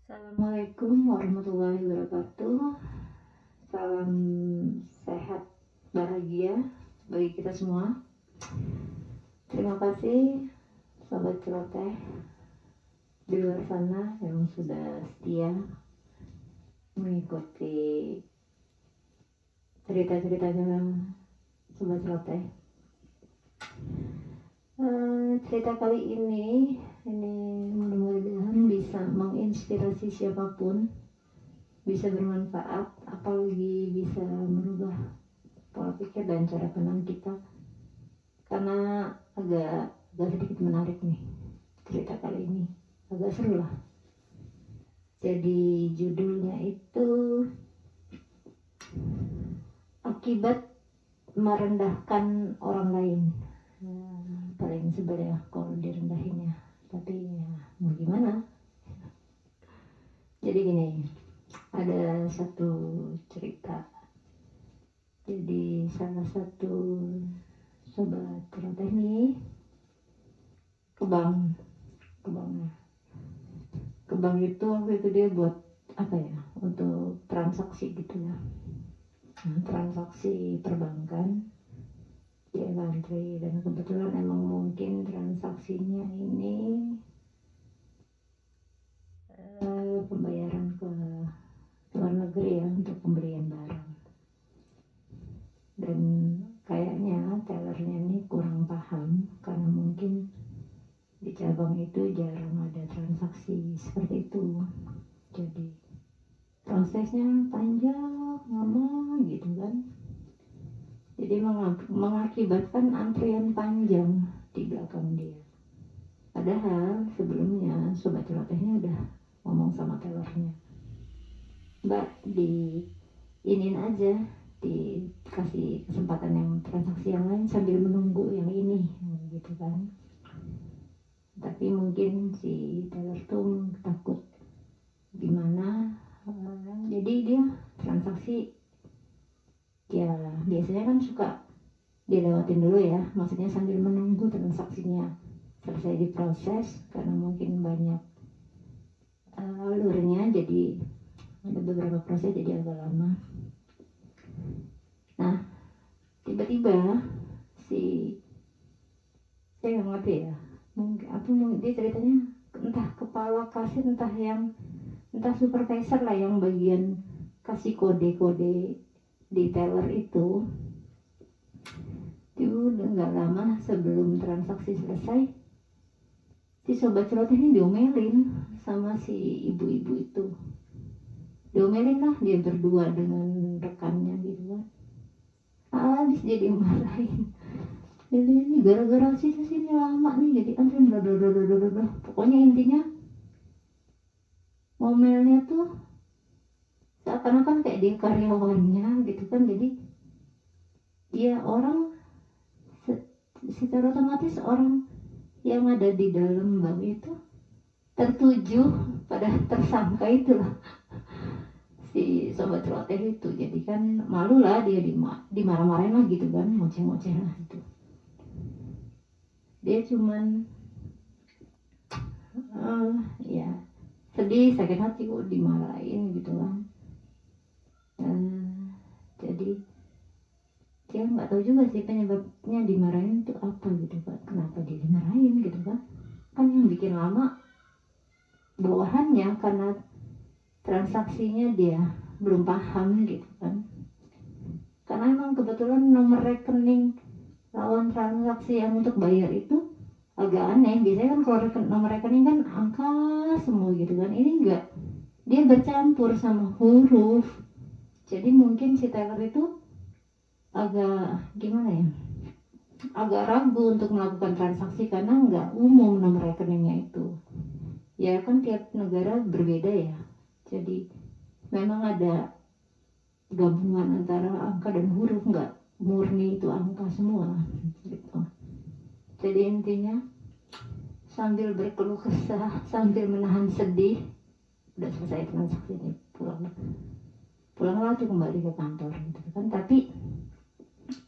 Assalamualaikum warahmatullahi wabarakatuh. Salam sehat bahagia bagi kita semua. Terima kasih sobat celoteh di luar sana yang sudah setia mengikuti cerita-ceritanya sobat celoteh. Cerita kali ini mudah-mudahan bisa menginspirasi siapapun, bisa bermanfaat, apalagi bisa merubah pola pikir dan cara pandang kita. Karena agak sedikit menarik nih cerita kali ini, agak seru lah. Jadi judulnya itu akibat merendahkan orang lain. Paling sebel ya kalau direndahin ya, tapi ya mau gimana. Jadi gini, ada satu cerita. Jadi salah satu sobat celoteh nih ke bank itu waktu itu dia buat apa ya, untuk transaksi gitu ya, transaksi perbankan. Dia ngantri dan kebetulan emang mungkin transaksinya ini pembayaran ke luar negeri ya, untuk pembelian barang. Dan kayaknya tellernya ini kurang paham karena mungkin di cabang itu jarang ada transaksi seperti itu. Jadi prosesnya panjang lama gitu kan. Jadi mengakibatkan antrian panjang di belakang dia. Padahal sebelumnya sobat celotehnya udah ngomong sama tellernya, Mbak, diinin aja, dikasih kesempatan yang transaksi yang lain sambil menunggu yang ini gitu kan. Tapi mungkin si teller tuh takut gimana, jadi dia transaksi ya biasanya kan suka dilewatin dulu ya, maksudnya sambil menunggu transaksinya selesai diproses, karena mungkin banyak alurnya, jadi ada beberapa proses jadi agak lama. Nah tiba-tiba saya nggak ngerti ya, mungkin dia ceritanya entah kepala kasir, entah supervisor lah yang bagian kasih kode-kode di teller itu udah nggak lama sebelum transaksi selesai, si sobat celoteh ini diomelin sama si ibu-ibu itu. Diomelin lah dia berdua dengan rekannya gitu kan. Habis dia dimarahin. Jadi ini gara-gara sini lama nih, jadi antrian bla. Pokoknya intinya ngomelnya tuh seakan-akan kayak dia karyawannya gitu kan. Jadi ya orang secara otomatis orang yang ada di dalam bank itu tertuju pada tersangka itulah si sobat celoteh itu. Jadi kan malu lah dia dimarah-marahin lah gitu kan, ngoceh-ngoceh lah gitu. Dia cuman ya sedih, sakit hati kok dimarahin gitu kan. Jadi dia nggak tahu juga sih penyebabnya dimarahin itu apa gitu kan, kenapa dia dimarahin gitu kan. Kan yang bikin lama bawahannya karena transaksinya dia belum paham gitu kan. Karena emang kebetulan nomor rekening lawan transaksi yang untuk bayar itu agak aneh. Biasanya kan kalau nomor rekening kan angka semua gitu kan, ini enggak, dia bercampur sama huruf. Jadi mungkin si teller itu agak gimana ya, agak ragu untuk melakukan transaksi karena enggak umum nomor rekeningnya itu. Ya kan tiap negara berbeda ya, jadi memang ada gabungan antara angka dan huruf, enggak murni itu angka semua gitu. Jadi intinya sambil berkeluh kesah, sambil menahan sedih, udah selesai transaksi ini, pulanglah tuh kembali ke kantor gitu kan. Tapi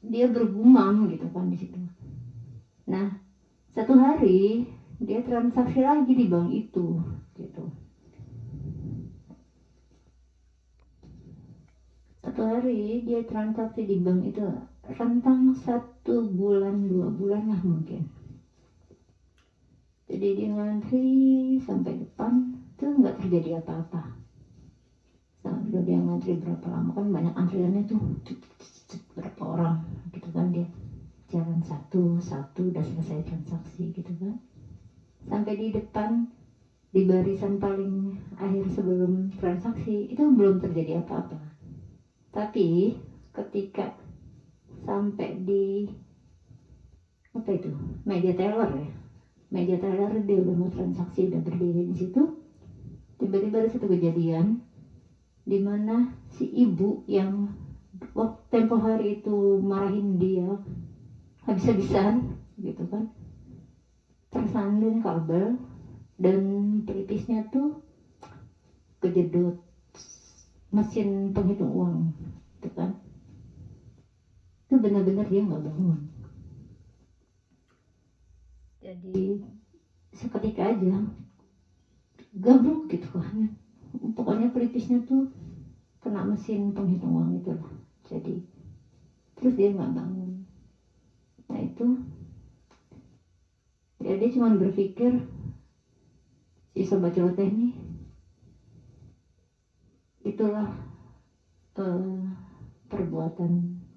dia bergumam gitu kan di situ. Nah satu hari dia transaksi lagi di bank itu gitu. satu hari dia transaksi di bank itu rentang 1 bulan 2 bulan lah mungkin. Jadi dia ngantri sampai depan tuh nggak terjadi apa-apa. Sampai dia ngantri berapa lama, kan banyak antriannya tuh berapa orang gitu kan, dia jalan satu udah selesai transaksi gitu kan. Sampai di depan di barisan paling akhir sebelum transaksi itu belum terjadi apa-apa. Tapi ketika sampai di apa itu, meja teller dia udah mau transaksi, udah berdiri di situ, tiba-tiba ada satu kejadian di mana si ibu yang waktu tempo hari itu marahin dia habis-habisan gitu kan, tersandung kabel dan pelipisnya tuh kejedot mesin penghitung uang gitu kan. Itu benar-benar dia nggak bangun. Jadi seketika aja gabruk gitu kan, pokoknya pelipisnya tuh kena mesin penghitung uang itu lah. Jadi terus dia nggak bangun. Nah itu ya, dia cuma berpikir si sobat celoteh nih, itulah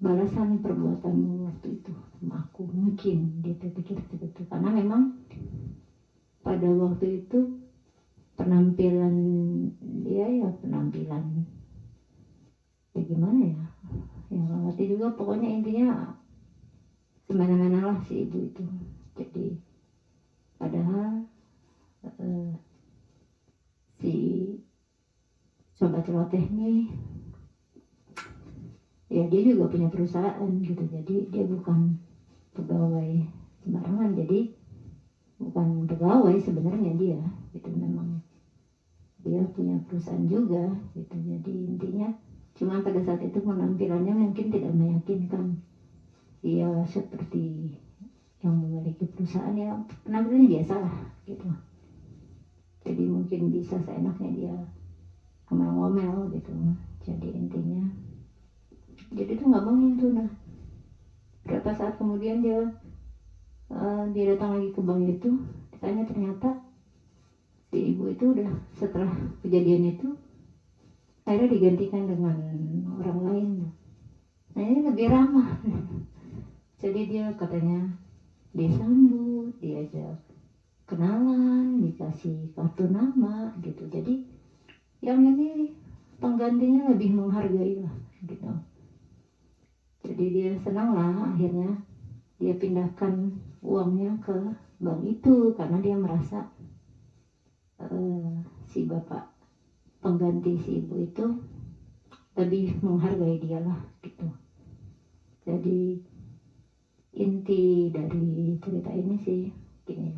balasan perbuatanmu waktu itu sama aku. Mungkin dia terpikir seperti itu, karena memang pada waktu itu penampilan dia ya gimana ya nggak ngerti juga, pokoknya intinya semena-mena lah si ibu itu. Jadi padahal si sobat celoteh nih ya dia juga punya perusahaan gitu, jadi dia bukan pegawai sembarangan, jadi bukan pegawai sebenarnya dia gitu, memang dia punya perusahaan juga gitu. Jadi intinya cuma pada saat itu penampilannya mungkin tidak meyakinkan dia seperti yang memiliki perusahaan, ya penampilannya biasa lah gitu. Jadi mungkin bisa seenaknya dia ngomel-ngomel gitu. Jadi intinya jadi tuh nggak bangun tuh. Nah berapa saat kemudian dia datang lagi ke bank itu, ditanya, ternyata si ibu itu udah, setelah kejadian itu akhirnya digantikan dengan orang lain. Nah ini lebih ramah. Jadi dia katanya disambut, diajak kenalan, dikasih kartu nama gitu. Jadi yang ini penggantinya lebih menghargai lah gitu. Jadi dia senang lah, akhirnya dia pindahkan uangnya ke bank itu karena dia merasa si bapak pengganti si ibu itu lebih menghargai dia lah gitu. Jadi inti dari cerita ini sih gini,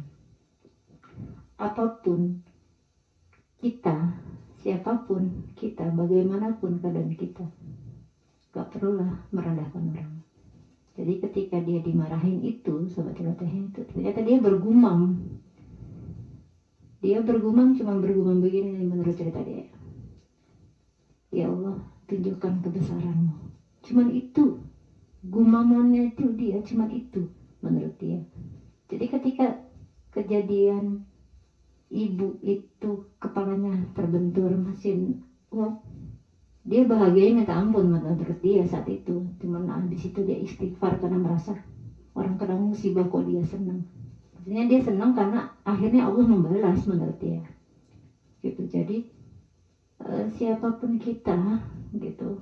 apapun kita, siapapun kita, bagaimanapun keadaan kita, gak perlulah merendahkan orang. Jadi ketika dia dimarahin itu, sobat celotehnya itu, ternyata dia bergumam cuma bergumam begini menurut cerita dia, ya Allah tunjukkan kebesaranmu. Cuman itu gumamannya itu, dia cuman itu menurut dia. Jadi ketika kejadian ibu itu kepalanya terbentur mesin uang, dia bahagia minta ampun menurut dia saat itu. Cuman habis itu dia istighfar karena merasa orang kena musibah kok dia senang. Maksudnya dia senang karena akhirnya Allah membalas menurut dia gitu. Jadi siapapun kita gitu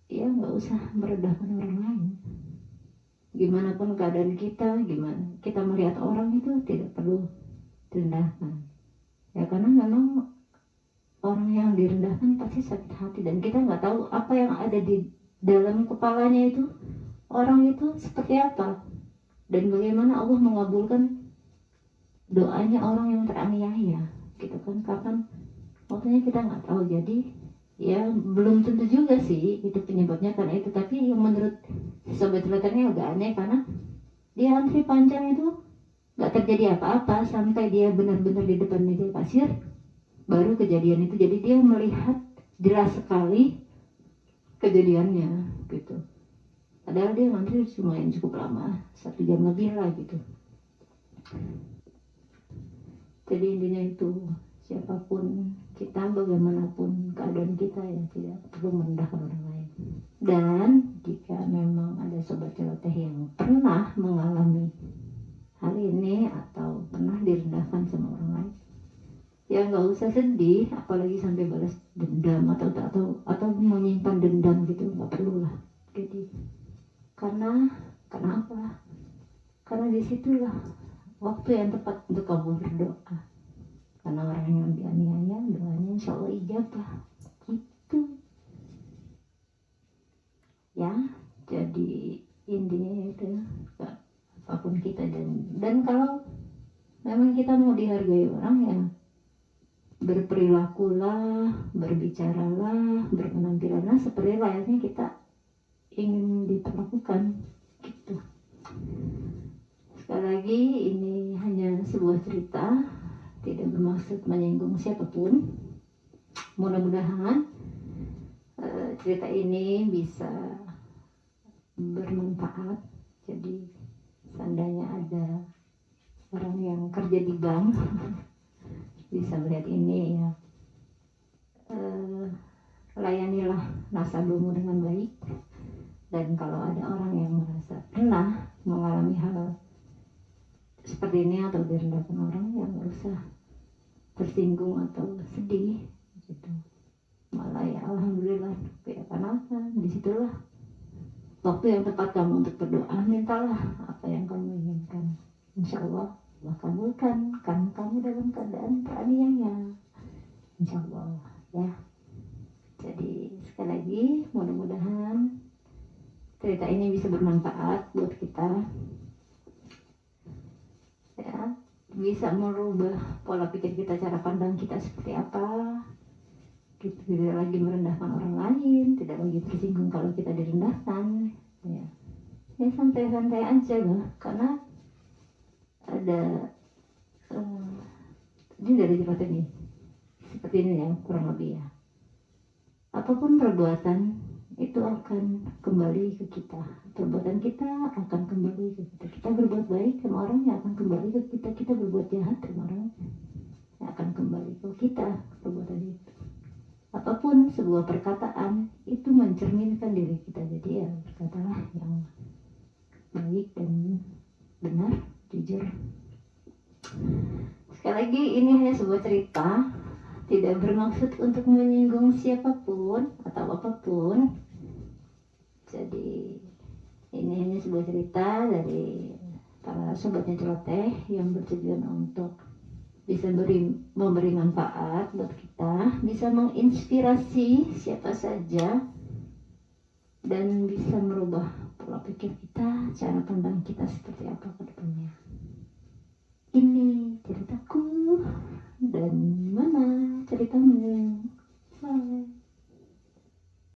ya, nggak usah merendahkan orang lain. Gimana pun keadaan kita, gimana kita melihat orang itu tidak perlu direndahkan ya, karena memang orang yang direndahkan pasti sakit hati, dan kita nggak tahu apa yang ada di dalam kepalanya itu, orang itu seperti apa, dan bagaimana Allah mengabulkan doanya orang yang teraniaya gitu kan. Kapan waktunya kita nggak tahu. Jadi ya belum tentu juga sih itu penyebabnya karena itu. Tapi yang menurut sobat celotehnya agak aneh, karena dia antri panjang itu nggak terjadi apa-apa sampai dia benar-benar di depan meja kasir baru kejadian itu. Jadi dia melihat jelas sekali kejadiannya gitu. Padahal dia ngantri lumayan cukup lama, 1 jam lebih lah gitu. Jadi intinya itu, siapapun kita, bagaimanapun keadaan kita ya, tidak perlu merendahkan orang lain. Dan jika memang ada sobat celoteh yang pernah mengalami hal ini atau pernah direndahkan sama orang lain, ya nggak usah sedih, apalagi sampai balas dendam atau menyimpan dendam gitu, nggak perlu lah. Jadi kenapa? Karena disitulah waktu yang tepat untuk kamu berdoa. Karena orang yang dianiaya, doanya insya Allah ijabah gitu ya. Jadi intinya itu, apapun kita, dan kalau memang kita mau dihargai orang, ya berperilakulah, berbicaralah, berpenampilanlah seperti layaknya kita ingin diperlakukan gitu. Sekali lagi, ini hanya sebuah cerita, tidak bermaksud menyinggung siapapun. Mudah-mudahan cerita ini bisa bermanfaat. Jadi seandainya ada orang yang kerja di bank bisa melihat ini ya, layanilah nasabahmu dengan baik. Dan kalau ada orang yang merasa pernah mengalami hal seperti ini atau direndahkan orang, ya nggak usah tersinggung atau sedih gitu. Malah ya alhamdulillah, ya karena disitulah waktu yang tepat kamu untuk berdoa. Mintalah apa yang kamu inginkan, insya Allah Allah kabulkan. Kan kamu dalam keadaan teraniaya, insya Allah ya. Jadi sekali lagi, mudah-mudahan cerita ini bisa bermanfaat buat kita ya, bisa merubah pola pikir kita, cara pandang kita seperti apa gitu. Tidak lagi merendahkan orang lain, tidak lagi tersinggung kalau kita direndahkan ya. Ya santai-santai aja lah, karena ada ini dari cerita ini seperti ini ya, kurang lebih ya, apapun perbuatan itu akan kembali ke kita. Perbuatan kita akan kembali ke kita. Kita berbuat baik sama orang, yang akan kembali ke kita. Kita berbuat jahat sama orang, yang akan kembali ke kita perbuatan itu. Apapun sebuah perkataan itu mencerminkan diri kita. Jadi ya berkatalah yang baik dan benar, jujur. Sekali lagi, ini hanya sebuah cerita, tidak bermaksud untuk menyinggung siapapun atau apapun. Jadi ini hanya sebuah cerita dari para sobatnya celoteh yang bertujuan untuk bisa memberi manfaat buat kita, bisa menginspirasi siapa saja, dan bisa merubah pola pikir kita, cara pandang kita seperti apa ke depannya.